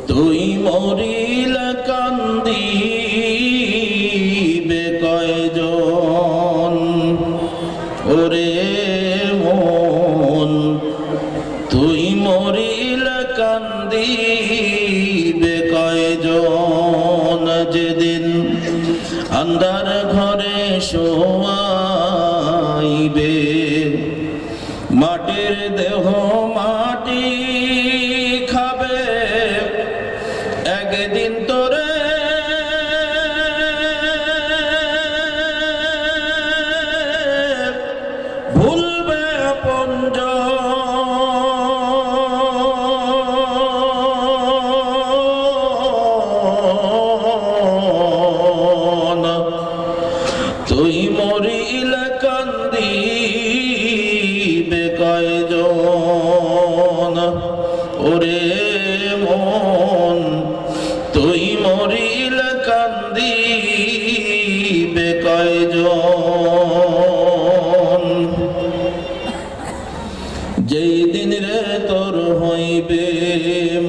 তুই মরিলে কান্দিবে কয়জন, ওরে মন তুই মরিলে কান্দিবে কয়জন, যেদিন আন্ধার ঘরে শোয়াইবে মাটির দেহ মাটি খাবে, একদিন তোরে ভুলবে আপনজন। তুই মরিলে কান্দিবে কয়জন, ওরে মন তুই মরিলে কান্দিবে কয়জন। যেই দিন রে তোর হইবে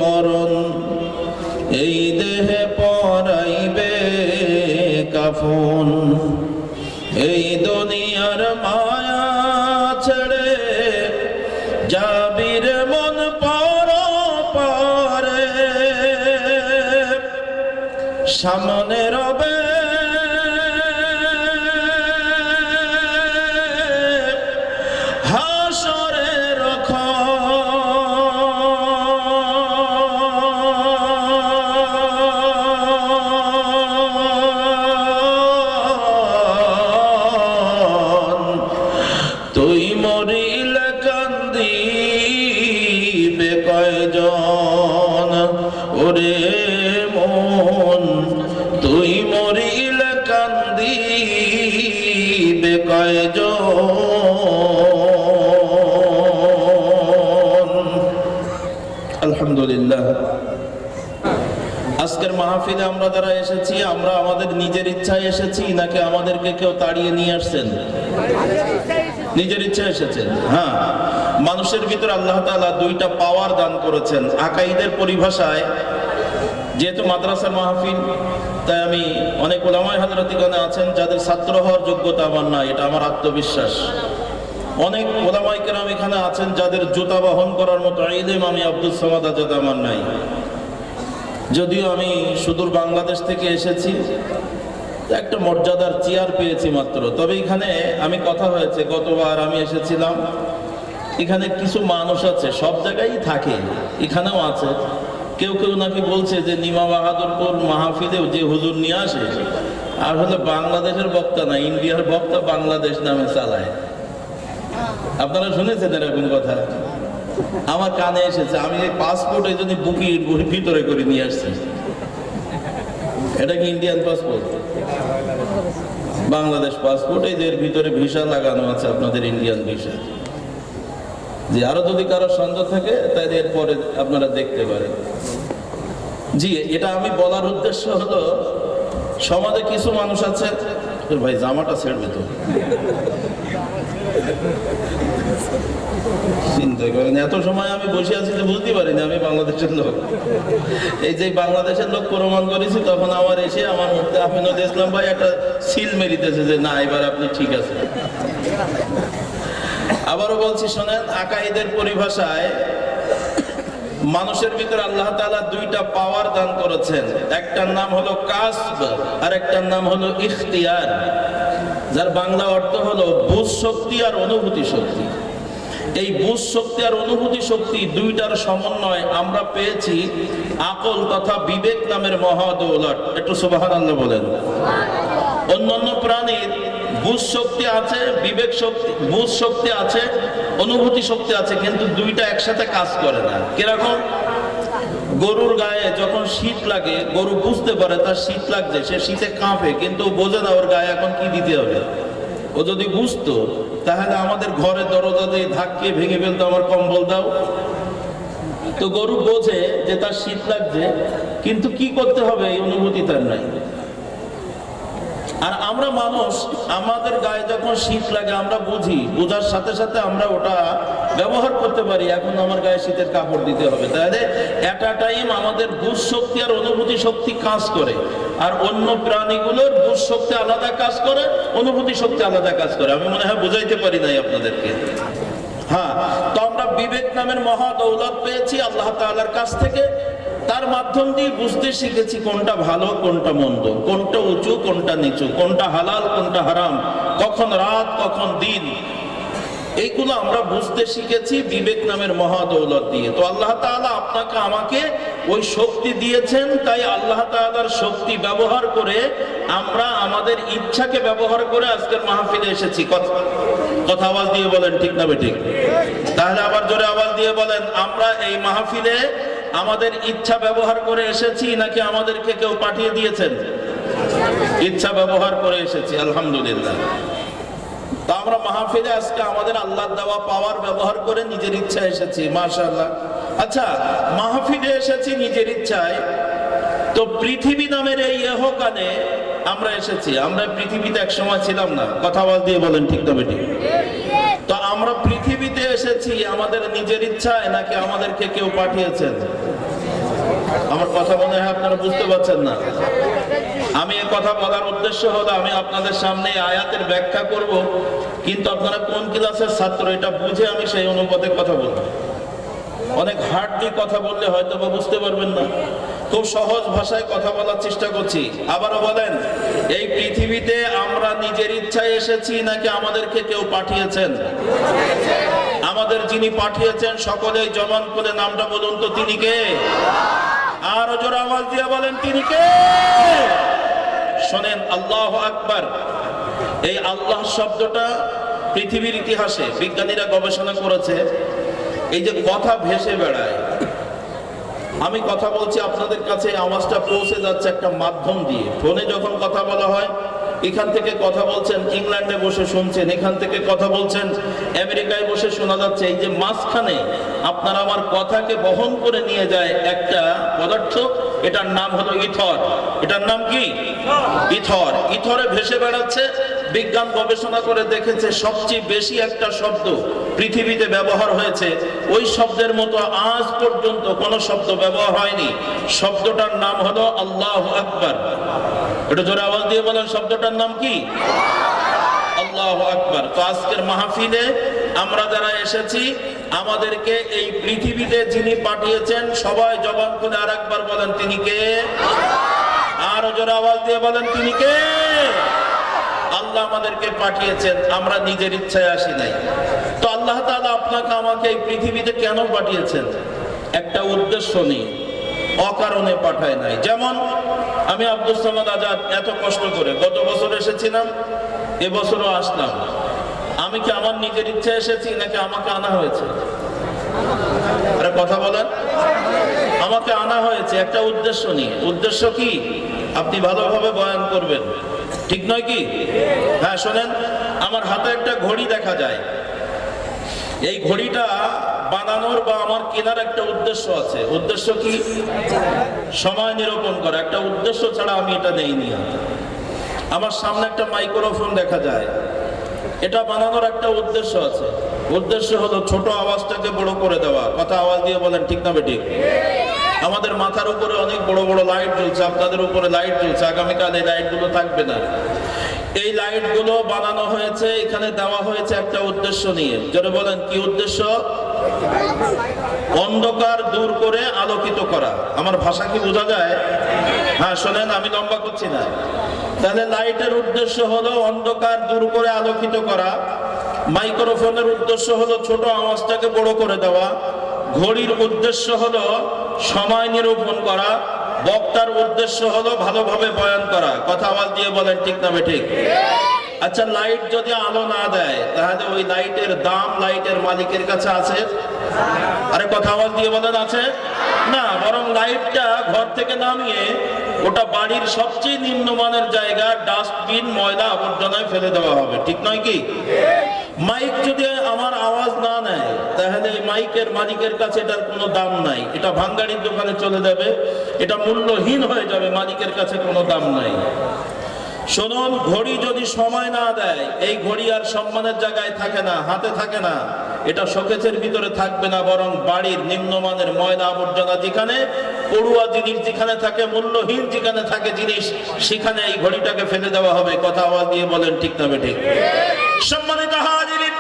মরণ, এই দেহে পরাইবে কাফন, এই দুনিয়ার মায়া ছেড়ে যাবি রে মন পরপারে, সামনে রবে হাসরের ক্ষণ। তুই মরিলে কান্দিবে কয়জন, ওরে মন তুই মরিলে কান্দিবে কয়জন। আলহামদুলিল্লাহ, আজকের মাহফিলে আমরা যারা এসেছি, আমরা আমাদের নিজের ইচ্ছায় এসেছি নাকি আমাদেরকে কেউ তাড়িয়ে নিয়ে আসছেন? নিজের ইচ্ছা এসেছেন। হ্যাঁ, মানুষের ভিতরে আল্লাহ তাআলা দুইটা পাওয়ার দান করেছেন। আকাইদের পরিভাষায়, যেহেতু মাদ্রাসার মাহফিল, তাই আমি অনেক উলামায়ে হযরতগণ আছেন যাদের ছাত্র হওয়ার যোগ্যতা আমার নাই, এটা আমার আত্মবিশ্বাস। অনেক উলামায়ে কেরাম এখানে আছেন যাদের জুতা বহন করার মতো ইলম আমি আব্দুল সামাদ আজাদ আমার নাই। যদিও আমি সুদূর বাংলাদেশ থেকে এসেছি, একটা মর্যাদার চেয়ার পেয়েছি মাত্র। তবে এখানে আমি কথা হয়েছে, গতবার আমি এসেছিলাম, এখানে কিছু মানুষ আছে, সব জায়গায় থাকে, এখানেও আছে। কেউ কেউ নাকি বলছে যে নিমা বাহাদুরপুর মাহফিলেও যে হুজুর নিয়ে আসে আর হলে বাংলাদেশের বক্তা না, ইন্ডিয়ার বক্তা বাংলাদেশ নামে চালায়। আপনারা শুনেছেন এরকম কথা? আমার কানে এসেছে। আমি এই পাসপোর্ট এই জন্য বুকির ভিতরে করে নিয়ে আসছি। এটা কি ইন্ডিয়ান পাসপোর্ট? বাংলাদেশ পাসপোর্ট। এই যে এর ভিতরে ভিসা লাগানো আছে, আপনাদের ইন্ডিয়ান ভিসা। জি, আরো যদি কারো সন্দেহ থাকে তাই এরপরে আপনারা দেখতে পারেন। জি, এটা আমি বলার উদ্দেশ্য হলো, সমাজে কিছু মানুষ আছে, ভাই জামাটা ছেড়বে তো, চিন্তা করেন এত সময় আমি বসে আছি যে বুঝতে পারিনি আমি বাংলাদেশের লোক। এই যে বাংলাদেশের লোক প্রমাণ করেছি, তখন আমার এসে আমার মুফতি আমিনুল ইসলাম ভাই একটা সিল মেরিতেছে যে না, এবার আপনি ঠিক আছে। আবারও বলছি শোনেন, আকাইদের পরিভাষায় মানুষের ভিতরে আল্লাহ তাআলা দুইটা পাওয়ার দান করেছেন। একটার নাম হলো কাসব আর একটার নাম হলো ইখতিয়ার, যার বাংলা অর্থ হলো বুঝ শক্তি আর অনুভূতি শক্তি। এই বুঝ শক্তি আর অনুভূতি শক্তি দুইটার সমন্বয় আমরা পেয়েছি আকল তথা বিবেক নামের মহাদৌলত। একটু সুবহানাল্লাহ বলেন। অন্যান্য প্রাণীর বুঝ শক্তি আছে, বিবেক শক্তি, বুঝ শক্তি আছে, অনুভূতি শক্তি আছে, কিন্তু দুইটা একসাথে কাজ করে না। কিরকম? গরুর গায়ে যখন শীত লাগে, গরু বুঝতে পারে তার শীত লাগছে, সে শীতে কাঁপে, কিন্তু বোঝে না ওর গায়ে এখন কি দিতে হবে। ও যদি বুঝতো তাহলে আমাদের ঘরে দরজা দিয়ে ধাক্কে ভেঙে ফেলতো, আমার কম্বল দাও। তো গরু বোঝে যে তার শীত লাগছে, কিন্তু কি করতে হবে এই অনুভূতি তার নাই। আর আমরা মানুষ, আমাদের গায়ে যখন শীত লাগে আমরা বুঝি, বোঝার সাথে সাথে আমরা ওটা ব্যবহার করতে পারি, এখন আমার গায়ে শীতের কাপড় দিতে হবে। তাহলে এট আ টাইম আমাদের বুঝ শক্তি আর অনুভূতি শক্তি কাজ করে, আর অন্য প্রাণীগুলোর বুঝ শক্তি আলাদা কাজ করে, অনুভূতি শক্তি আলাদা কাজ করে। আমি মনে হয় বুঝাইতে পারি নাই আপনাদেরকে। হ্যাঁ, তো আমরা বিবেক নামের মহা দৌলত পেয়েছি আল্লাহ তাআলার কাছ থেকে। তার মাধ্যম দিয়ে বুঝতে শিখেছি কোনটা ভালো কোনটা মন্দ, কোনটা উঁচু কোনটা নিচু, কোনটা হালাল কোনটা হারাম, কখন রাত কখন দিন, এইগুলো আমরা বুঝতে শিখেছি বিবেক নামের মহা দৌলত দিয়ে। তো আল্লাহ তাআলা আপনাকে আমাকে ওই শক্তি দিয়েছেন, তাই আল্লাহ তাআলার শক্তি ব্যবহার করে আমরা আমাদের ইচ্ছাকে ব্যবহার করে আজকের মাহফিলে এসেছি। কথা আওয়াজ দিয়ে বলেন ঠিক না বেঠিক? তাহলে আবার জোরে আওয়াজ দিয়ে বলেন, আমরা এই মাহফিলে আমাদের ইচ্ছা ব্যবহার করে এসেছি নাকি আমাদেরকে কেউ পাঠিয়ে দিয়েছেন? ইচ্ছা ব্যবহার করে এসেছি, আলহামদুলিল্লাহ। তা আমরা মাহফিলে আজকে আমাদের আল্লাহর দেওয়া পাওয়ার ব্যবহার করে নিজের ইচ্ছা এসেছি, মাশাআল্লাহ। আচ্ছা, মাহফিলে এসেছি নিজের ইচ্ছায়, তো পৃথিবী নামের এই ইহকালে আমরা এসেছি। আমরা পৃথিবীতে এক সময় ছিলাম না, কথা আওয়াজ দিয়ে বলেন ঠিক না বেঠিক? তো আমরা পৃথিবীতে এসেছি আমাদের নিজের ইচ্ছায় নাকি আমাদেরকে কেউ পাঠিয়েছেন? আমার কথা মনে হয় আপনারা বুঝতে পারছেন না। আমি এই কথা বলার উদ্দেশ্য হলো আমি আপনাদের সামনে আয়াতের ব্যাখ্যা করব, কিন্তু আপনারা কোন ক্লাসের ছাত্র এটা বুঝে আমি সেই অনুপাতে কথা বলবো। অনেক হার্ড দিয়ে কথা বললে হয়তো বা বুঝতে পারবেন না, খুব সহজ ভাষায় কথা বলার চেষ্টা করছি। আবারও বলেন, এই পৃথিবীতে আমরা নিজের ইচ্ছায় এসেছি নাকি আমাদেরকে কেউ পাঠিয়েছেন? আমাদের যিনি পাঠিয়েছেন সকলেই জবান করে নামটা বলুন তো, তিনি কে? আর জোরে আওয়াজ দিয়ে বলেন, তিনি কে? শোনেন, আল্লাহু আকবার। এই আল্লাহ শব্দটা পৃথিবীর ইতিহাসে বিজ্ঞানীরা গবেষণা করেছে, এই যে কথা ভেসে বেড়ায়, আমি কথা বলছি আপনাদের কাছে, আওয়াজটা পৌঁছে যাচ্ছে একটা মাধ্যম দিয়ে। ফোনে যখন কথা বলা হয়, এখান থেকে কথা বলছেন, ইংল্যান্ডে বসে শুনছেন, এখান থেকে কথা বলছেন, আমেরিকায় বসে শোনা যাচ্ছে। এই যে মাঝখানে আপনার আমার কথাকে বহন করে নিয়ে যায় একটা পদার্থ, এটার নাম হলো ইথর। এটার নাম কি? ইথর। ইথরে ভেসে বেড়াচ্ছে। বিজ্ঞান গবেষণা করে দেখেছে সবচেয়ে বেশি একটা শব্দ পৃথিবীতে ব্যবহার হয়েছে, ওই শব্দের মতো আজ পর্যন্ত কোন শব্দ ব্যবহার হয়নি। শব্দটার নাম হলো আল্লাহু আকবার। এটা জোরে আওয়াজ দিয়ে বলেন, শব্দটার নাম কি? আল্লাহু আকবার। তো আজকের মাহফিলে আমরা যারা এসেছি, আমাদেরকে এই পৃথিবীতে যিনি পাঠিয়েছেন, সবাই জবান খুলে আরেকবার বলেন, তিনি কে? আর জোরে আওয়াজ দিয়ে বলেন, তিনি কে? আল্লাহ আমাদেরকে পাঠিয়েছেন, আমরা নিজের ইচ্ছায় আসি নাই। তো আল্লাহ তাআলা আপনাকে আমাকে এই পৃথিবীতে কেন পাঠিয়েছেন? একটা উদ্দেশ্য নেই, অকারণে পাঠায় নাই। যেমন আমি আব্দুল সামাদ আজাদ এত কষ্ট করে গত বছর এসেছিলাম, এবছরও আসলাম। আমি কি আমার নিজের ইচ্ছা এসেছি নাকি আমাকে আনা হয়েছে? আরে কথা বলেন, আমাকে আনা হয়েছে একটা উদ্দেশ্য নিয়ে। উদ্দেশ্য কি? আপনি ভালোভাবে বয়ান করবেন, ঠিক নয় কি? হ্যাঁ, শোনেন, আমার হাতে একটা ঘড়ি দেখা যায়। এই ঘড়িটা বানানোর বা আমার কেনার একটা উদ্দেশ্য আছে। উদ্দেশ্য কি? সময় নিরূপণ করা। একটা উদ্দেশ্য ছাড়া আমি এটা নেইনি। আমার সামনে একটা মাইক্রোফোন দেখা যায়, এটা বানানোর একটা উদ্দেশ্য আছে। উদ্দেশ্য হলো ছোট আওয়াজটাকে বড় করে দেওয়া। কথা আওয়াজ দিয়ে বলেন, ঠিক না বেঠিক? আমাদের মাথার উপরে অনেক বড় বড় লাইট জ্বলছে, আপনাদের উপরে লাইট জ্বলছে, আগামীকাল এই লাইটগুলো থাকবে না। এই লাইটগুলো বানানো হয়েছে, এখানে দেওয়া হয়েছে একটা উদ্দেশ্য নিয়ে। যারা বলেন কি উদ্দেশ্য? অন্ধকার দূর করে আলোকিত করা। আমার ভাষা কি বোঝা যায়? হ্যাঁ, শোনেন, আমি লম্বা করছি না। তাহলে লাইটের উদ্দেশ্য হলো অন্ধকার দূর করে আলোকিত করা, মাইক্রোফোনের উদ্দেশ্য হলো ছোট আওয়াজটাকে বড় করে দেওয়া, ঘড়ির উদ্দেশ্য হলো সময় নিরূপণ করা, বক্তার উদ্দেশ্য হলো ভালোভাবে বয়ান করা। কথা আওয়াজ দিয়ে বলেন, ঠিক না বেঠিক? আচ্ছা, লাইট যদি আলো না দেয় তাহলে ওই লাইটের দাম লাইটের মালিকের কাছে আছে? আরে কথা আওয়াজ দিয়ে বলেন, আছে না? বরং লাইটটা ঘর থেকে নামিয়ে ওটা বাড়ির সবচেয়ে নিম্নমানের জায়গা, ডাস্টবিন, ময়লা আবর্জনায় ফেলে দেওয়া হবে, ঠিক নয় কি? মাইক যদি আমার আওয়াজ না নেয় তাহলে মাইকের মালিকের কাছে এটার কোনো দাম নাই, এটা ভাঙ্গাড়ির দোকানে চলে যাবে, এটা মূল্যহীন হয়ে যাবে, মালিকের কাছে কোনো দাম নাই। শুনুন, ঘড়ি যদি সময় না দেয়, এই ঘড়ি আর সম্মানের জায়গায় থাকে না, হাতে থাকে না, এটা শোকেসের ভিতরে থাকবে না, বরং বাড়ির নিম্নমানের ময়লা আবর্জনা যেখানে, পড়ুয়া জিনিস যেখানে থাকে, মূল্যহীন যেখানে থাকে জিনিস, সেখানে এই ঘড়িটাকে ফেলে দেওয়া হবে। কথা আওয়াজ দিয়ে বলেন ঠিক না বেঠিক? সম্মানিত হাজিরিন,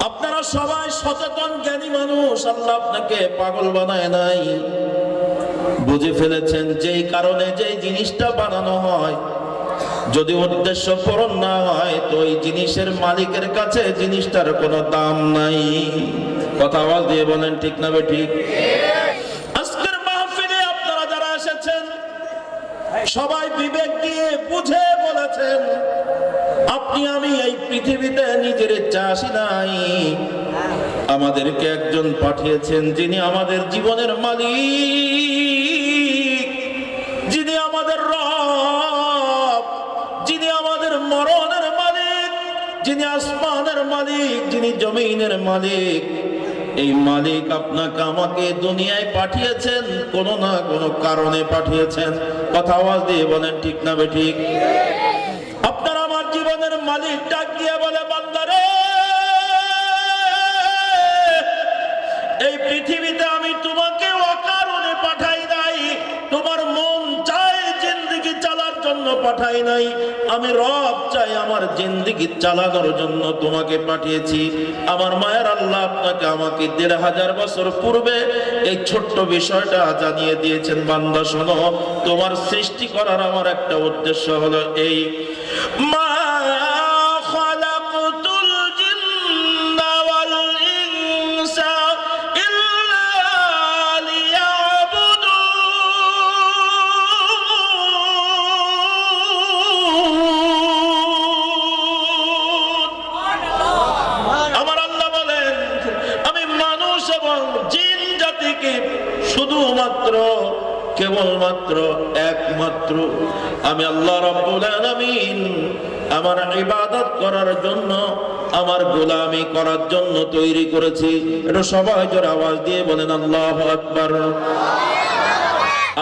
আপনারা সবাই সচেতন জ্ঞানী মানুষ, আল্লাহ আপনাকে পাগল বানায় নাই। বুঝে ফেলেছেন যেই কারণে যেই জিনিসটা বানানো হয়, যদি উদ্দেশ্য পূরণ না হয় তো এই জিনিসের মালিকের কাছে জিনিসটার কোনো দাম নাই। কথা আওয়াজ দিয়ে বলেন ঠিক না বেঠিক? আজকের মাহফিলে আপনারা যারা এসেছেন সবাই বিবেক দিয়ে বুঝে বলেছেন, আপনি আমি এই পৃথিবীতে নিজের ইচ্ছা আসি নাই, আমাদেরকে একজন পাঠিয়েছেন যিনি আমাদের জীবনের মালিক, যিনি আমাদের রব, যিনি আমাদের মরণের মালিক, যিনি আসমানের মালিক, যিনি জমিনের মালিক। এই মালিক আপনাকে আমাকে দুনিয়ায় পাঠিয়েছেন, কোনো না কোনো কারণে পাঠিয়েছেন। কথা আওয়াজ দিয়ে বলেন ঠিক না বেঠিক? আপনার আমার জীবনের মালিক ডাক দিয়ে বলে, বান্দারে, এই পৃথিবীতে আমি তোমাকে অকারণে পাঠাই নাই, তোমার মন চায় জিন্দেগি চালার জন্য পাঠাই নাই, আমি রব চাই আমার জিন্দেগি চালানোর জন্য তোমাকে পাঠিয়েছি। আমার মায়ের আল্লাহ আপনাকে আমাকে ১৫০০ বছর পূর্বে এই ছোট্ট বিষয়টা জানিয়ে দিয়েছেন, বান্দা শোনো, তোমার সৃষ্টি করার আমার একটা উদ্দেশ্য হলো এই, মা শুধুমাত্র কেবলমাত্র একমাত্র আমি আল্লাহ রাব্বুল আলামিন আমার ইবাদত করার জন্য, আমার গোলামি করার জন্য তৈরি করেছি। এটা সবাই জোরে আওয়াজ দিয়ে বলেন আল্লাহু আকবার।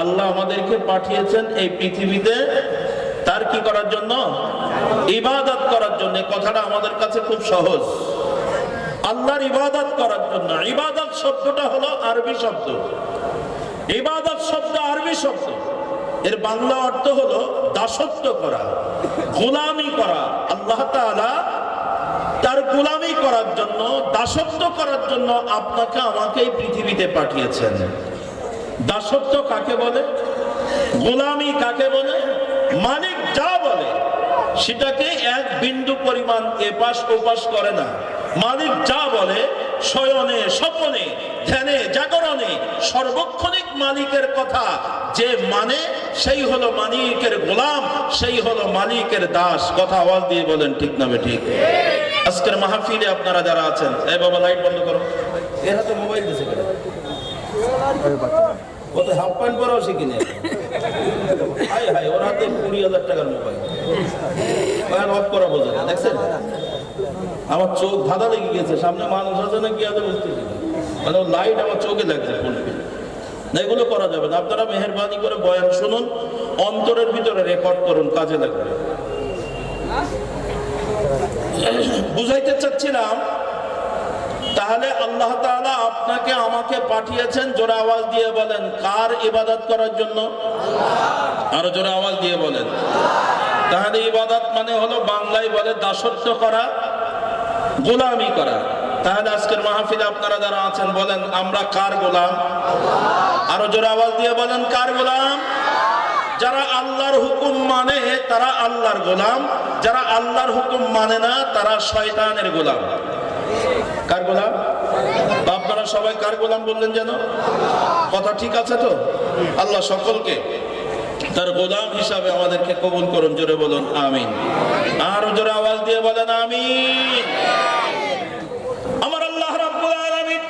আল্লাহ আমাদেরকে পাঠিয়েছেন এই পৃথিবীতে তার কি করার জন্য? ইবাদত করার জন্য। কথাটা আমাদের কাছে খুব সহজ, আল্লাহর ইবাদত করার জন্য। ইবাদত শব্দটা হলো আরবি শব্দ, ইবাদত শব্দ আরবি শব্দ, এর বাংলা অর্থ হলো দাসত্ব করা, গোলামি করা। আল্লাহ তাআলা তার গোলামি করার জন্য, দাসত্ব করার জন্য আপনাকে আমাকে এই পৃথিবীতে পাঠিয়েছেন। দাসত্ব কাকে বলে? গোলামি কাকে বলে? মালিক যা বলে সেটাকে এক বিন্দু পরিমাণ এপাশ ওপাশ করে না। মালিক যা বলে শয়নে স্বপনে ধ্যানে জাগরণে সর্বক্ষণিক মালিকের কথা যে মানে, সেই হলো মালিকের গোলাম, সেই হলো মালিকের দাস। কথা আওয়াজ দিয়ে বলেন ঠিক না বেঠিক? আজকের মাহফিলে আপনারা যারা আছেন, এই বাবা লাইট বন্ধ করো, এর হাতে মোবাইল দিয়েছে কেন? কত হাফ প্যান্ট পরাও শিখি না, হাই হাই, ওর হাতে ২০,০০০ টাকার মোবাইল, অফ করা বোঝে না। দেখছেন আমার চোখ ধাঁধা লেগে গেছে, সামনে মানুষ আছে না কি আছে বুঝতেছি না, মানে লাইট আমার চোখে লাগছে ফুলবে না। এগুলো করা যাবে না। আপনারা মেহেরবানি করে বয়ান শুনুন, অন্তরের ভিতরে রেকর্ড করুন, কাজে লাগবে। বুঝাইতে চাচ্ছিলাম, তাহলে আল্লাহ তাআলা আপনাকে আমাকে পাঠিয়েছেন, জোরে আওয়াজ দিয়ে বলেন, কার ইবাদত করার জন্য? আরো জোরে আওয়াজ দিয়ে বলেন। তাহলে ইবাদত মানে হলো বাংলায় বলে দাসত্ব করা, গোলামি করা। তাহলে আজকের মাহফিলে আপনারা যারা আছেন বলেন, আমরা কার গোলাম? আরো জোরে আওয়াজ দিয়ে বলেন, কার গোলাম? যারা আল্লাহর হুকুম মানে তারা আল্লাহর গোলাম, যারা আল্লাহর হুকুম মানে না তারা শয়তানের গোলাম। কার গোলাম? আপনারা সবাই কার গোলাম বললেন যেন? কথা ঠিক আছে তো? আল্লাহ সকলকে তার গোলাম হিসাবে আমাদেরকে কবুল করুন, জোরে বলুন আমিন। আর জোরে আওয়াজ দিয়ে বলেন আমিন। আমার আল্লাহ রাব্বুল আলামিন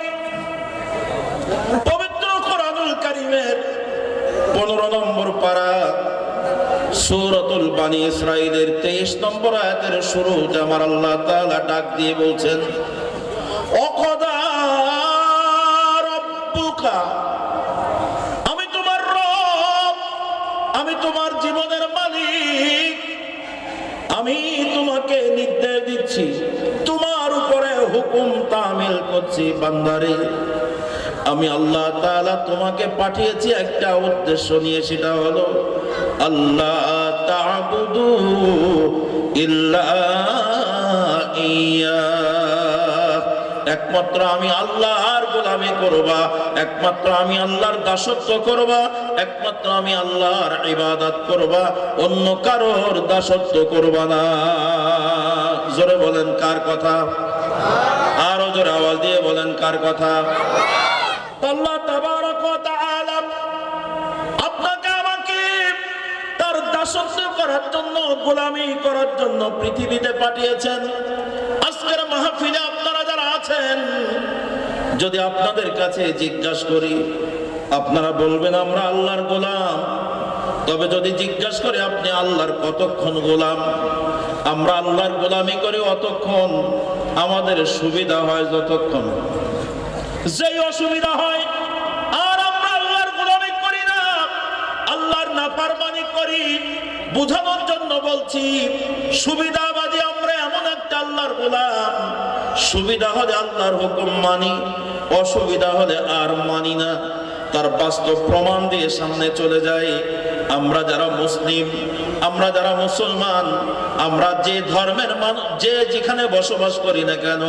পবিত্র কোরআনুল কারীমের 15 নম্বর পারা সূরাতুল বানী ইসরাঈলের 23 নম্বর আয়াতের শুরুতে আমার আল্লাহ তাআলা ডাক দিয়ে বলছেন, ওয়াকাদা রাব্বুকা, আমি তোমার রব, আমি তোমার জীবনের মালিক, আমি তোমাকে নির্দেশ দিচ্ছি, তোমার উপরে তামিল করছি, বান্দারে আমি আল্লাহ তাআলা তোমাকে পাঠিয়েছি একটা উদ্দেশ্য নিয়ে, সেটা হলো আল্লাহ তা'বুদু ইল্লা ইয়া, একমাত্র আমি আল্লাহর গোলামি করবা, একমাত্র আমি আল্লাহর দাসত্ব করবা, একমাত্র আমি আল্লাহর ইবাদত করবা, অন্য কারোর দাসত্ব করবা না। জোরে বলেন কার কথা? আরো জোরে আওয়াজ দিয়ে বলেন কার কথা? আল্লাহ তাবারক ওয়া তাআলা আপনাকে আমাকে তার দাসত্ব করার জন্য, গোলামি করার জন্য পৃথিবীতে পাঠিয়েছেন। আজকের মাহফিলে আপনারা যারা আছেন, যদি আপনাদের কাছে জিজ্ঞাসা করি, আপনারা বলবেন আমরা আল্লাহর গোলাম। তবে যদি জিজ্ঞাসা করে আপনি আল্লাহর কতক্ষণ গোলাম? আমরা আল্লাহর গোলামি করি অতক্ষণ, আমাদের সুবিধা হয় যতক্ষণ, যেই অসুবিধা হয় আর আমরা আল্লাহর গোলামি করি না, আল্লাহর নাফরমানি করি। বুঝানোর জন্য বলছি, সুবিধাবাদী আমরা এমন একটা আল্লাহর গোলাম, সুবিধা হলে আল্লাহর হুকুম মানি, অসুবিধা হলে আর মানি না। তার বাস্তব প্রমাণ দিয়ে সামনে চলে যাই। আমরা যারা মুসলিম, আমরা যারা মুসলমান, আমরা যে ধর্মের মানুষ, যে যেখানে বসবাস করি না কেন,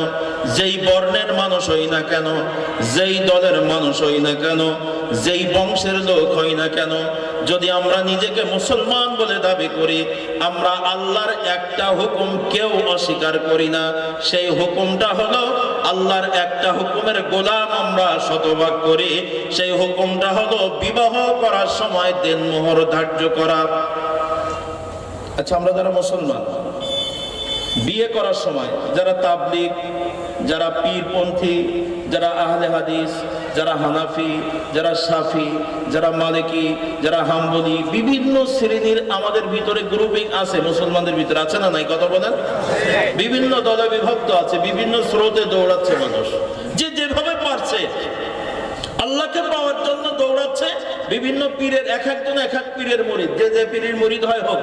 যেই বর্ণের মানুষ হই না কেন, যেই দলের মানুষ হই না কেন, যেই বংশের লোক হই না কেন, যদি আমরা নিজেকে মুসলমান বলে দাবি করি, আমরা আল্লাহর একটা হুকুম কেউ অস্বীকার করি না। সেই হুকুমটা হলো আল্লাহর একটা হুকুমের গোলাম আমরা শতভাগ করি। সেই হুকুমটা হলো বিবাহ করার সময় দেনমোহর ধার্য করা। আচ্ছা, আমরা যারা মুসলমান, বিয়ে করার সময় যারা তাবলিগ, যারা পীরপন্থী, যারা আহলে হাদিস, যারা হানাফি, যারা শাফি, যারা মালিকি, যারা হাম্বলি, বিভিন্ন শ্রেণীর আমাদের ভিতরে গ্রুপিং আছে, মুসলমানদের ভিতরে আছে না নাই? কথা বলেন। বিভিন্ন দলে বিভক্ত আছে, বিভিন্ন স্রোতে দৌড়াচ্ছে মানুষ, যে যেভাবে পারছে আল্লাহকে পাওয়ার জন্য দৌড়াচ্ছে। বিভিন্ন পীরের, এক একজন এক এক পীরের মুরিদ, যে যে পীরের মুরিদ হয় হোক,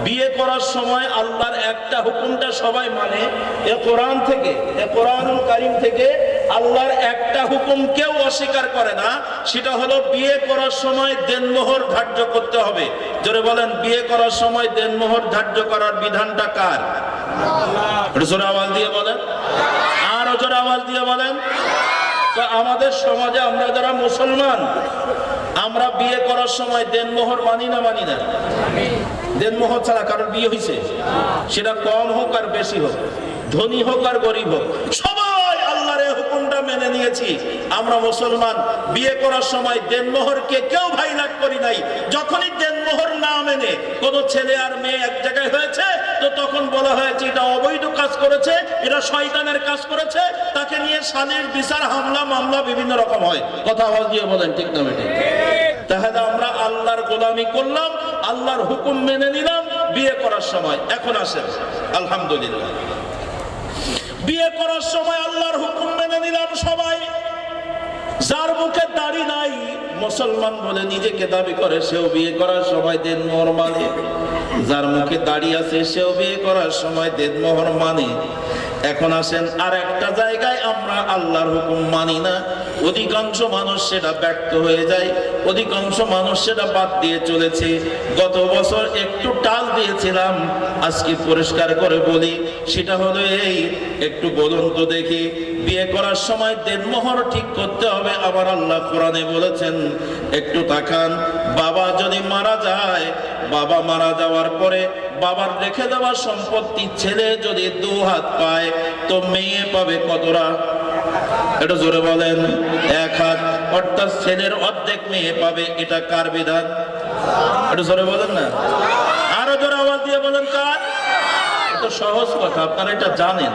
বিয়ে করার সময় আল্লাহর একটা হুকুমটা সবাই মানে। এ কোরআন থেকে, এ কোরআনুল কারীম থেকে আল্লাহর একটা হুকুম কেউ অস্বীকার করে না। সেটা হলো বিয়ে করার সময় দেনমোহর ধার্য করতে হবে। জোরে বলেন, বিয়ে করার সময় দেনমোহর ধার্য করার বিধানটা কার? জোরে আওয়াজ দিয়ে বলেন, আরো জোরে আওয়াজ দিয়ে বলেন। তো আমাদের সমাজে আমরা যারা মুসলমান, আমরা বিয়ে করার সময় দেনমোহর মানি না? মানি না। দেনমোহর ছাড়া কারোর বিয়ে হয়েছে? সেটা কম হোক আর বেশি হোক, ধনী হোক আর গরিব হোক, সবাই আল্লাহর এই হুকুমটা মেনে নিয়েছি। আমরা মুসলমান বিয়ে করার সময় দেনমোহরকে কেউ ভাইলাট করি নাই। যখনই দেনমোহর না মেনে কোনো ছেলে আর মেয়ে এক জায়গায় হয়েছে, তো তখন বলা হয়েছে এটা অবৈধ কাজ করেছে, এটা শয়তানের কাজ করেছে, তাকে নিয়ে শালীর বিচার, হামলা মামলা বিভিন্ন রকম হয়। কথা আওয়াজ দিয়ে বলেন, ঠিক না বেঠিক? তাহলে আমরা আল্লাহর গোলামি করলাম, আল্লাহর হুকুম মেনে নিলাম বিয়ে করার সময়। এখন আসেন, আলহামদুলিল্লাহ, বিয়ে করার সময় আল্লাহর হুকুম মেনে নিলাম সবাই। যার মুখে দাড়ি নাই, মুসলমান বলে নিজেকে দাবি করে, সেও বিয়ে করার সময় দেনমোহর মানে। যার মুখে দাড়ি আছে, সেও বিয়ে করার সময় দেনমোহর মানে। এখন আসেন, আর একটা জায়গায় আমরা আল্লাহর হুকুম মানি না। অধিকাংশ মানুষ সেটা ব্যর্থ হয়ে যায়, অধিকাংশ মানুষ সেটা বাদ দিয়ে চলেছে। গত বছর একটু টাল দিয়েছিলাম, আজকে পরিষ্কার করে বলি, সেটা হলো এই, একটু বলুন তো দেখি, বিয়ে করার সময় দেনমোহর ঠিক করতে হবে। আবার আল্লাহ কোরআনে বলেছেন, একটু তাকান, বাবা যদি মারা যায়, বাবা মারা যাওয়ার পরে বাবার রেখে দেওয়া সম্পত্তি ছেলে যদি 2 হাত পায়, তো মেয়ে পাবে কতটা? এটা জোরে বলেন। 1 হাত, অর্থাৎ ছেলের অর্ধেক মেয়ে পাবে। এটা কার বিধান? এটা জোরে বলেন না, আরো জোরে আওয়াজ দিয়ে বলেন কার? এটা সহজ কথা, আপনারা এটা জানেন।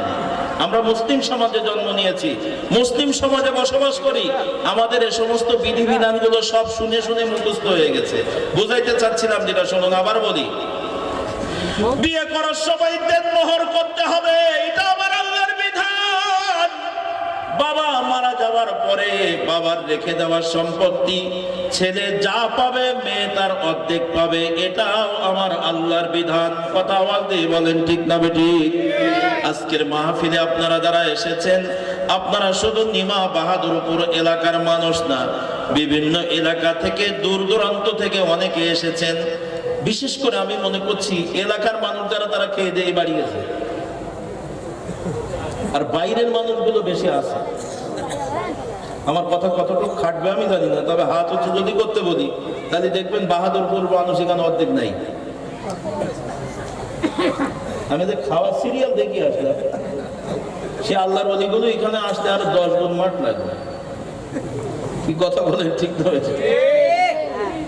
আমরা মুসলিম সমাজে জন্ম নিয়েছি, মুসলিম সমাজে বসবাস করি, আমাদের এই সমস্ত বিধিবিধানগুলো সব শুনে শুনে মুখস্থ হয়ে গেছে। বুঝাইতে চাচ্ছিলাম যেটা, শুনুন আবার বলি। বিয়ে করার সময় দেনমোহর করতে হবে, এটা আমার আল্লাহর বিধান। বাবা মারা যাওয়ার পরে বাবার রেখে দেওয়ার সম্পত্তি ছেলে যা পাবে, মেয়ে তার অর্ধেক পাবে, এটাও আমার আল্লাহর বিধান। কথা আওয়াজ দিয়ে বলেন, ঠিক না বেঠিক? আজকের মাহফিলে আপনারা যারা এসেছেন, আপনারা শুধু নিমা বাহাদুরপুর এলাকার মানুষ না, বিভিন্ন এলাকা থেকে দূর দূরান্ত থেকে অনেকে এসেছেন। বিশেষ করে আমি মনে করছি এলাকার মানুষ যারা, তারা খেয়ে দিয়ে বাড়ি গেছে, আর বাইরের মানুষগুলো বেশি আছে। আমার কথা কতটুকু খাটবে আমি জানি না, তবে হাত উঁচু যদি করতে বলি তাহলে দেখবেন বাহাদুরপুর মানুষ এখানে অর্ধেক নাই। আমি যে খাওয়া সিরিয়াল দেখি আসলাম, সে আল্লাহর ওলিগুলো এখানে আসলে আরো 10 গুণ মাঠ লাগবে। কি কথা বলেন, ঠিক হয়েছে?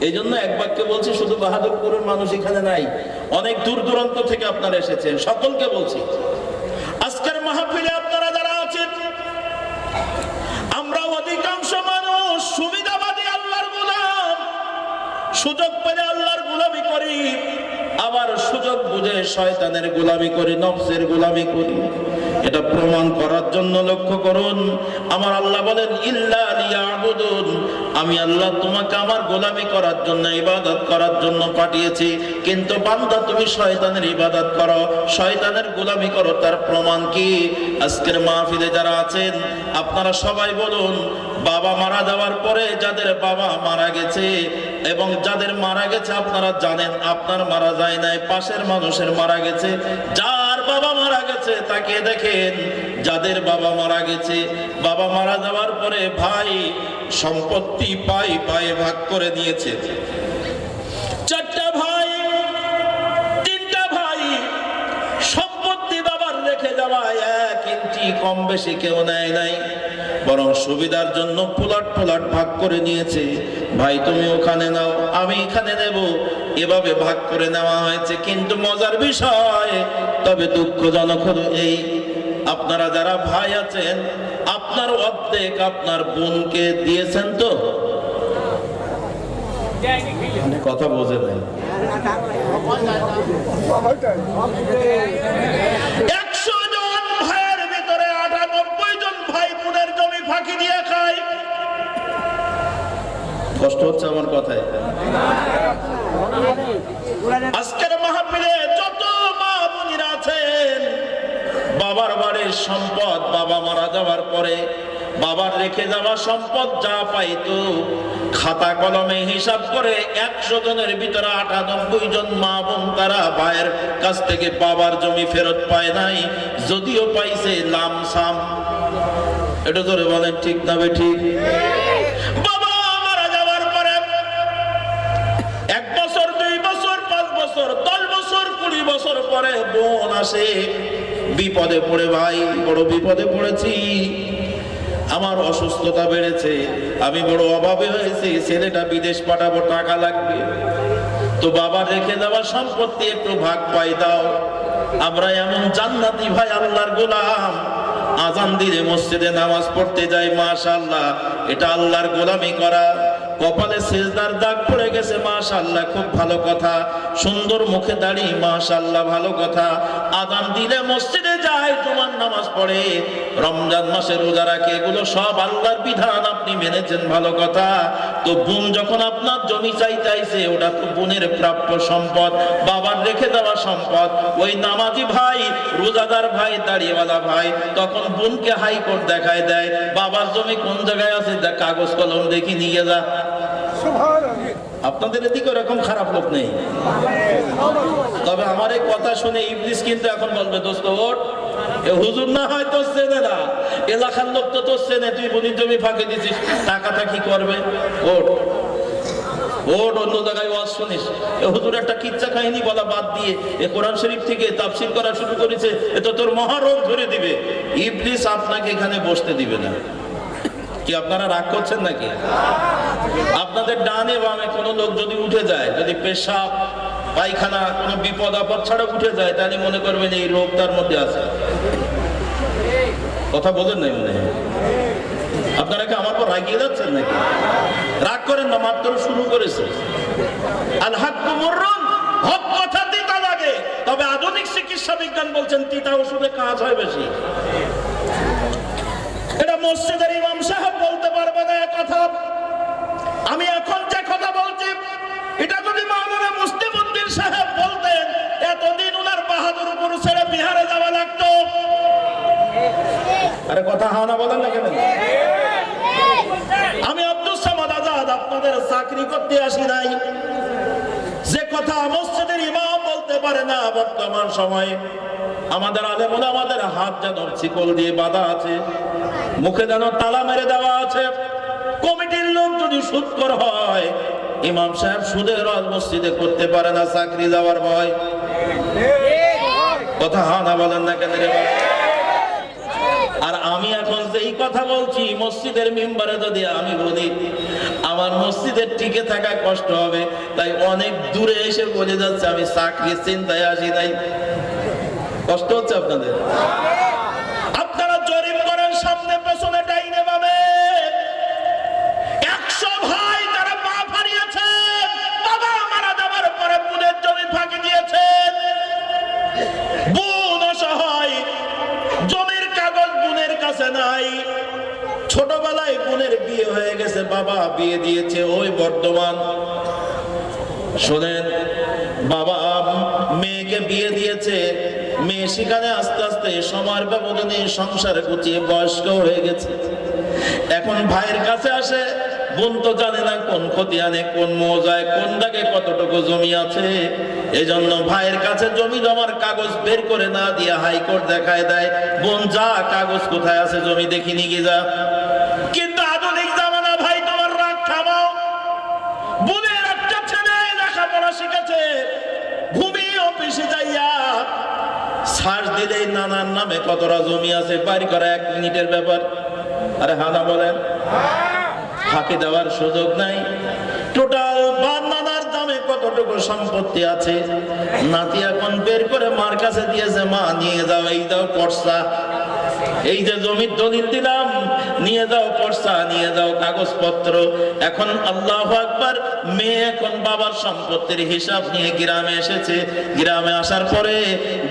এই জন্য এক বাক্যে বলছি, শুধু বাহাদুরপুরের মানুষ এখানে নাই, অনেক দূর দূরান্ত থেকে আপনারা এসেছেন। সকলকে বলছি, আজকের মাহফিলে আপনারা যারা আছেন, আমরা অধিকাংশ মানুষ সুবিধাবাদী আল্লাহর গোলাম, সুযোগ পেলে আল্লাহর গোলামি করি, আবার সুযোগ বুঝে শয়তানের গোলামি করি, নফসের গোলামি করি। এটা প্রমাণ করার জন্য লক্ষ্য করুন, আমার আল্লাহ বলেন ইল্লা লিয়াবুদুন, আমি আল্লাহ তোমাকে আমার গোলামি করার জন্য, ইবাদত করার জন্য পাঠিয়েছি। কিন্তু বান্দা তুমি শয়তানের ইবাদত করো, শয়তানের গোলামি করো, তার প্রমাণ কি? আজকের মাহফিলে যারা আছেন আপনারা সবাই বলুন, বাবা মারা যাওয়ার পরে যাদের বাবা মারা গেছে এবং যাদের মারা গেছে আপনারা জানেন, আপনার মারা যায় নাই, পাশের মানুষের মারা গেছে। যার বাবা মারা গেছে তাকে দেখেন, যাদের বাবা মারা গেছে, বাবা মারা যাওয়ার পরে ভাই সম্পত্তি পাই পাই ভাগ করে নিয়েছে। 4টা ভাই, 3টা ভাই, সম্পত্তি বাবার রেখে যাওয়া 1 ইঞ্চি কম বেশি কেউ নেয় নাই, বরং সুবিধার জন্য ফুলাট ফুলাট ভাগ করে নিয়েছে। ভাই তুমি ওখানে নাও, আমি এখানে নেব, এভাবে ভাগ করে নেওয়া হয়েছে। কিন্তু মজার বিষয়, তবে দুঃখজনক হলো এই, আপনারা যারা ভাই আছেন, আপনার অর্ধেক আপনার বোনকে দিয়েছেন তো? কথা বোঝে নাই। 100 জন ভাইয়ের ভিতরে 98 জন ভাই বোনের জমি ফাঁকি দিয়ে খায়। কষ্ট হচ্ছে আমার কথায়? আজকের মাহফিলে যত মা বোনেরা আছেন, বাবার বাড়ির সম্পদ বাবা মারা যাওয়ার পরে বাবার রেখে যাওয়া সম্পদ যা পাইতো, খাতা কলমে হিসাব করে 100 জনের ভিতরে 98 জন মা বোন তারা ভাইয়ের কাছ থেকে বাবার জমি ফেরত পায় নাই, যদিও পাইছে লামসাম। এটা ধরে বলেন ঠিক না বেঠিক? বাবা মারা যাওয়ার পরে 1 বছর, 2 বছর, 5 বছর, 10 বছর, 20 বছর পরে বোন আসে, বিপদে পড়ে, ভাই বড় বিপদে পড়েছি, আমার অসুস্থতা বেড়েছে, আমি বড় অভাবে হয়েছি, ছেলেটা বিদেশ পাঠাবো, টাকা লাগবে, তো বাবার রেখে দেওয়া সম্পত্তি একটু ভাগ পাই দাও। আমরা এমন জান্নাতি ভাই আল্লাহর গোলাম, আজান দিলে মসজিদে নামাজ পড়তে যাই, মাশাআল্লাহ, এটা আল্লাহর গোলামি করা। কপালে সিজদার দাগ পড়ে গেছে, মাশাআল্লাহ, খুব ভালো কথা। সুন্দর মুখে দাড়ি, মাশাআল্লাহ, ভালো কথা। আযান দিলে মসজিদে যায়, জুমার নামাজ পড়ে, রমজান মাসে রোজা রাখে, এগুলো সব আল্লাহর বিধান, আপনি মেনেছেন, ভালো কথা। তো বোন যখন আপনার জমি চাইতে আইছে, ওটা তো বোনের প্রাপ্য সম্পদ, বাবার রেখে দেওয়া সম্পদ। ওই নামাজি ভাই, রোজাদার ভাই, দাড়িওয়ালা ভাই তখন বোনকে হাইকোর্ট দেখায় দেয়, বাবার জমি কোন জায়গায় আছে, কাগজ কলম দেখি নিয়ে যা। আপনাদের এদিকে এরকম খারাপ লোক নেই, তবে আমার এই কথা শুনে ইবলিস কিন্তু এখন বলবে, দোস্ত ওঠ, এ হুজুর না হয় তোর চেনে না, এলাকার লোক তো তোর চেনে, তুই বোনের জমি ফাঁকি দিছিস, টাকাটা কি করবে? ওঠ ওঠ, অন্য জায়গায় ওয়াজ শুনিস। এ হুজুর একটা কিচ্ছা কাহিনী বলা বাদ দিয়ে এ কোরআন শরীফ থেকে তাফসীর করা শুরু করেছে, এ তো তোর মহারোগ ধরে দিবে। ইবলিস আপনাকে এখানে বসতে দিবে না। কি আপনারা রাগ করছেন নাকি? আপনাদের ডানে বামে কোনো লোক যদি উঠে যায়, যদি পেশাব পায়খানা কোনো বিপদ আপদ ছাড়া উঠে যায়, তাহলে মনে করবেন এই রোগ তার মধ্যে আছে। কথা বলেন নাই মনে হয়? আপনারা কি আমার পর রাগিয়ে যাচ্ছেন নাকি? রাগ করেন না, মাত্র শুরু করেছে। আল হাক্কু মুররুন, হক কথা তিতা লাগে, তবে আধুনিক চিকিৎসা বিজ্ঞান বলছেন তিতা ওষুধে কাজ হয় বেশি। এটা মসজিদের ইমাম সাহেব বলতে পারবে না কথা। আমি এখন যে কথা বলছি, এটা যদি মাওলানা মুস্তাফিউদ্দিন সাহেব বলতেন, এতদিন উনার বাহাদুরপুর ছেড়ে বিহারে যাওয়া লাগতো, আরে কথা হা না বলেন না কেন? আমি আব্দুল সামাদ আজাদ আপনাদের চাকরি করতে আসি নাই। যে কথা মসজিদের ইমাম বলতে পারে না, বর্তমান সময়ে আমাদের আলেম ওলামাদের হাত যেন শিকল দিয়ে বাঁধা আছে, মুখে যেন তালা মেরে দেওয়া আছে। কমিটির লোক যদি সুদখোর হয়, ইমাম সাহেব সুদের রদ মসজিদে করতে পারে না, চাকরি যাওয়ার ভয়। কথা হা না বলেন না কেন? আর আমি এখন যেই কথা বলছি, মসজিদের মিম্বারে যদি আমি বলি, আমার মসজিদের টিকে থাকা কষ্ট হবে, তাই অনেক দূরে এসে বলে যাচ্ছে আমি চাকরির চিন্তায় আসি নাই। কষ্ট হচ্ছে আপনাদের? আপনারা জরিপ করেন, সামনে পেছনে ডাইনে বামে 100 ভাই তারা বাপ হারিয়েছেন, বাবা মারা যাওয়ার পরে বোনের জমি ফাঁকি দিয়েছেন। বোন অসহায়, জমির কাগজ বোনের কাছে নাই। ছোটবেলায় বোনের বিয়ে হয়ে গেছে, বাবা বিয়ে দিয়েছে ওই বর্ধমান। শোনেন, বাবা মেয়েকে বিয়ে দিয়েছে, মেয়ে সেখানে আস্তে আস্তে সময়ের ব্যবধানে সংসার গুছিয়ে বয়স্ক হয়ে গেছে। এখন ভাইয়ের কাছে আসে, বোন তো জানে না কোন খতিয়ানে কোন মৌজায় কোন দাগে কতটুকু জমি আছে। এজন্য ভাইয়ের কাছে জমি জমার কাগজ বের করে না দিয়ে হাইকোর্ট দেখায় দেয়, বোন যা কাগজ কোথায় আছে জমি দেখিনি গিয়ে যা। কিন্তু আধুনিক জামানা, ভাই তোমার রাগ থামাও। বোনের একটা ছেলে লেখাপড়া শিখেছে, ভূমি অফিসে যাইয়া সার্চ দিলেই নানার নামে কতটা জমি আছে বাড়ি করা 1 মিনিটের ব্যাপার। আরে হানা বলেন, ফাঁকি দেওয়ার সুযোগ নাই। টোটাল নানার দামে কতটুকু সম্পত্তি আছে, নাতি এখন বের করে মার কাছে দিয়েছে, মা নিয়ে যাও, এই দাও পর্সা, এই যে জমির দলিল দিলাম, নিয়ে যাও পর্সা, নিয়ে যাও কাগজপত্র। এখন আল্লাহু আকবার, মেয়ে এখন বাবার সম্পত্তির হিসাব নিয়ে গ্রামে এসেছে। গ্রামে আসার পরে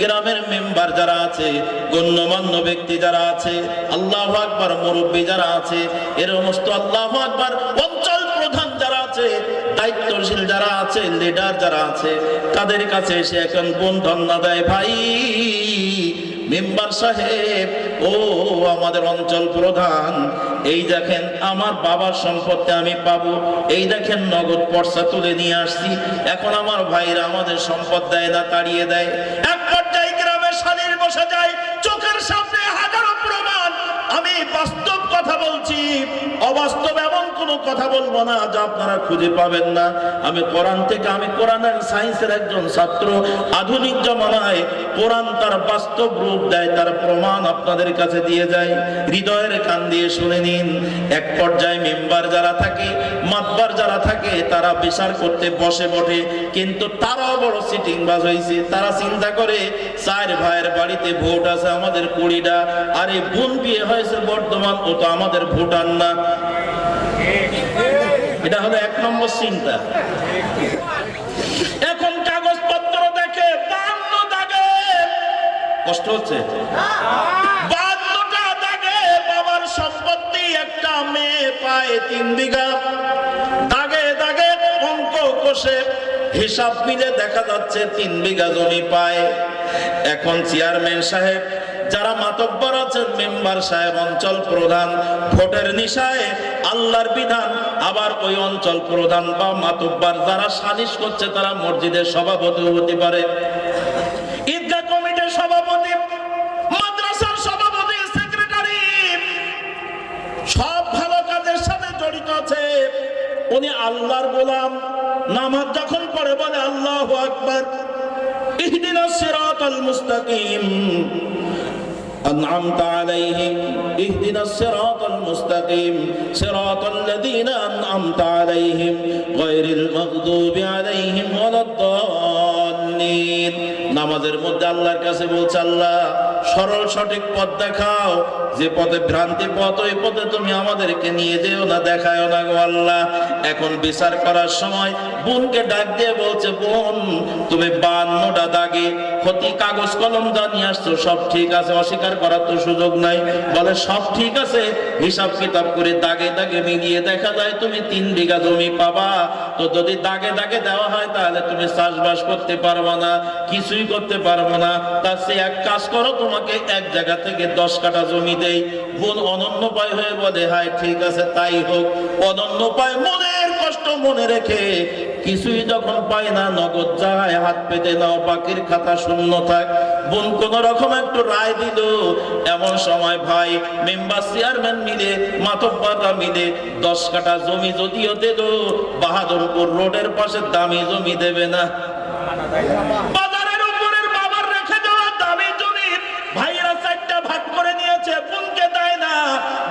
গ্রামের মেম্বার যারা আছে, গণ্যমান্য ব্যক্তি যারা আছে, আল্লাহু আকবার, মুরব্বী যারা আছে, এর সমস্ত আল্লাহু আকবার, অঞ্চল প্রধান যারা আছে, দায়িত্বশীল যারা আছে, লিডার যারা আছে, তাদের কাছে এসে এখন বোন ধন্না দেয়, ভাই মেম্বার সাহেব, ও আমাদের অঞ্চল প্রধান, এই দেখেন আমার বাবার সম্পত্তি আমি পাবো, এই দেখেন নগদ পর্সা তুলে নিয়ে আসছি। এখন আমার ভাইরা আমাদের সম্পদ দেয় না, তাড়িয়ে দেয়। এক পর্যায়ে গ্রামের শালীর বসে যায়, চোখের সামনে হাজারো প্রমাণ। আমি বাস্তব কথা বলছি, অবাস্তব এমন কোনো কথা বলবো না যা আপনারা খুঁজে পাবেন না। আমি কোরআন থেকে, আমি কোরআনের সায়েন্সের একজন ছাত্র। আধুনিক জমানায় কোরআন তার বাস্তব রূপ দেয়, তার প্রমাণ আপনাদের কাছে দিয়ে যায়। হৃদয়ের কান দিয়ে শুনে নিন। এক পর্যায়ে মেম্বার যারা থাকে, মাতবার যারা থাকে, তারা বিচার করতে বসে বটে, কিন্তু তারাও বড় সিটিং বাজ হয়েছে। তারা চিন্তা করে 4 ভাইয়ের বাড়িতে ভোট আছে আমাদের 20টা, আরে বোন বিয়ে হয়েছে বর্ধমান, ও তো আমাদের ভোটার না। এটা হলো 1 নম্বর চিন্তা। এখন কাগজপত্র দেখে 52 দাগে, কষ্ট হচ্ছে, 52টা দাগে বাবার সম্পত্তি, একটা মেয়ে পায় 3 বিঘা। দাগে দাগে অঙ্ক কষে হিসাব মিলে দেখা যাচ্ছে 3 বিঘা জমি পায়। এখন চেয়ারম্যান সাহেব, যারা মাতব্বর আছেন, মেম্বার সাহেব, অঞ্চল প্রধান, ভোটের নিশায় আল্লাহর বিধান, আবার ওই অঞ্চল প্রধান বা মাতব্বর যারা সালিশ করছে, তারা মসজিদের সভাপতি হতে পারে, ঈদগাহ কমিটির সভাপতি, মাদ্রাসার সভাপতি, সেক্রেটারি, সব ভালো কাজের সাথে জড়িত আছে। উনি আল্লাহর গোলাম, নামাজ যখন পড়ে বলে আল্লাহু আকবার, ইহদিনাস সিরাতাল মুস্তাকিম, أنعمت عليهم اهدنا الصراط المستقيم صراط الذين أنعمت عليهم غير المغضوب عليهم ولا الضالين। নামাজের মধ্যে আল্লাহর কাছে বলছে, আল্লাহ সরল সঠিক পথ দেখাও, যে পথে ভ্রান্তি পথ, ওই পথে তুমি আমাদেরকে নিয়ে যেও না, দেখায়ও না গো আল্লাহ। এখন বিচার করার সময় বোনকে ডাক দিয়ে বলছে, বোন তুমি 52টা দাগে ক্ষতি কাগজ কলম যা নিয়ে আসছো সব ঠিক আছে, অস্বীকার করার তো সুযোগ নাই। বলে সব ঠিক আছে, হিসাব কিতাব করে দাগে দাগে মিলিয়ে দেখা যায় তুমি 3 বিঘা জমি পাবা। তো যদি দাগে দাগে দেওয়া হয় তাহলে তুমি চাষবাস করতে পারবো না, কিছুই করতে পারবো না। তার চেয়ে এক কাজ করো, তোমার তোমাকে এক জায়গা থেকে 10 কাঠা জমি দেই। বোন অনন্য উপায় হয়ে বলে, হায় ঠিক আছে তাই হোক। অনন্য উপায় মনের কষ্ট মনে রেখে কিছুই যখন পায় না, নগদ যায়, হাত পেতে নাও, বাকির খাতা শূন্য থাক। বোন কোন রকম একটু রায় দিল। এমন সময় ভাই মেম্বার চেয়ারম্যান মিলে, মাতব্বররা মিলে 10 কাঠা জমি যদিও দিল, বাহাদুরপুর রোডের পাশে দামি জমি দেবে না। বাজারের উপরের বাবার রেখে দেওয়া দামি জমি ভাইরা 4টা ভাগ করে নিয়েছে, বোনকে দেয় না।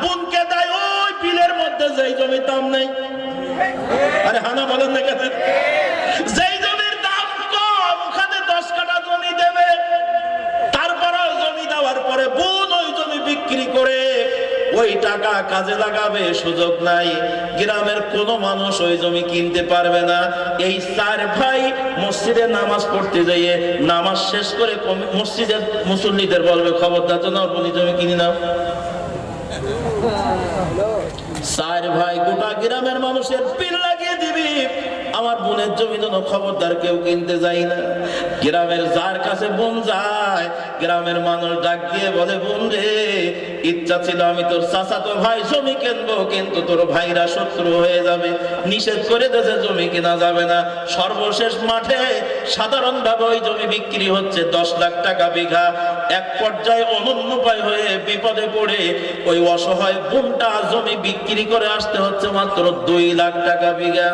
বোনকে দেয় ওই বিলের মধ্যে যেই জমির দাম নেই। আরে হানা বলেন না কেন? যেই জমির দাম কম ওখানে 10 কাঠা জমি দেবে। তারপরেও জমি দেওয়ার পরে বোন ওই জমি বিক্রি করে ওই টাকা কাজে লাগাবে সুযোগ নাই। গ্রামের কোন মানুষ ওই জমি কিনতে পারবে না। এই 4 ভাই মসজিদে নামাজ পড়তে যাইয়ে নামাজ শেষ করে মসজিদের মুসল্লিদের বলবে, খবরদার যেন আপনি জমি কিনে নাও। 4 ভাই গোটা গ্রামের মানুষের পিল লাগিয়ে দিবি, আমার বোনের জমি যেন খবরদার কেউ কিনতে যায় না। গ্রামের যার কাছে বোন যায়, গ্রামের মানুষ ডাক দিয়ে বলে, বোন রে, ইচ্ছা ছিল আমি তোর চাচাতো ভাই জমি কিনবো, কিন্তু তোর ভাইরা শত্রু হয়ে যাবে, নিষেধ করে দিয়েছে, জমি কেনা যাবে না। সর্বশেষ মাঠে সাধারণ ভাবে ওই জমি বিক্রি হচ্ছে 10 লাখ টাকা বিঘা। এক পর্যায়ে অনন্য উপায় হয়ে বিপদে পড়ে ওই অসহায় বোনটা জমি বিক্রি করে আসতে হচ্ছে মাত্র 2 লাখ টাকা বিঘা।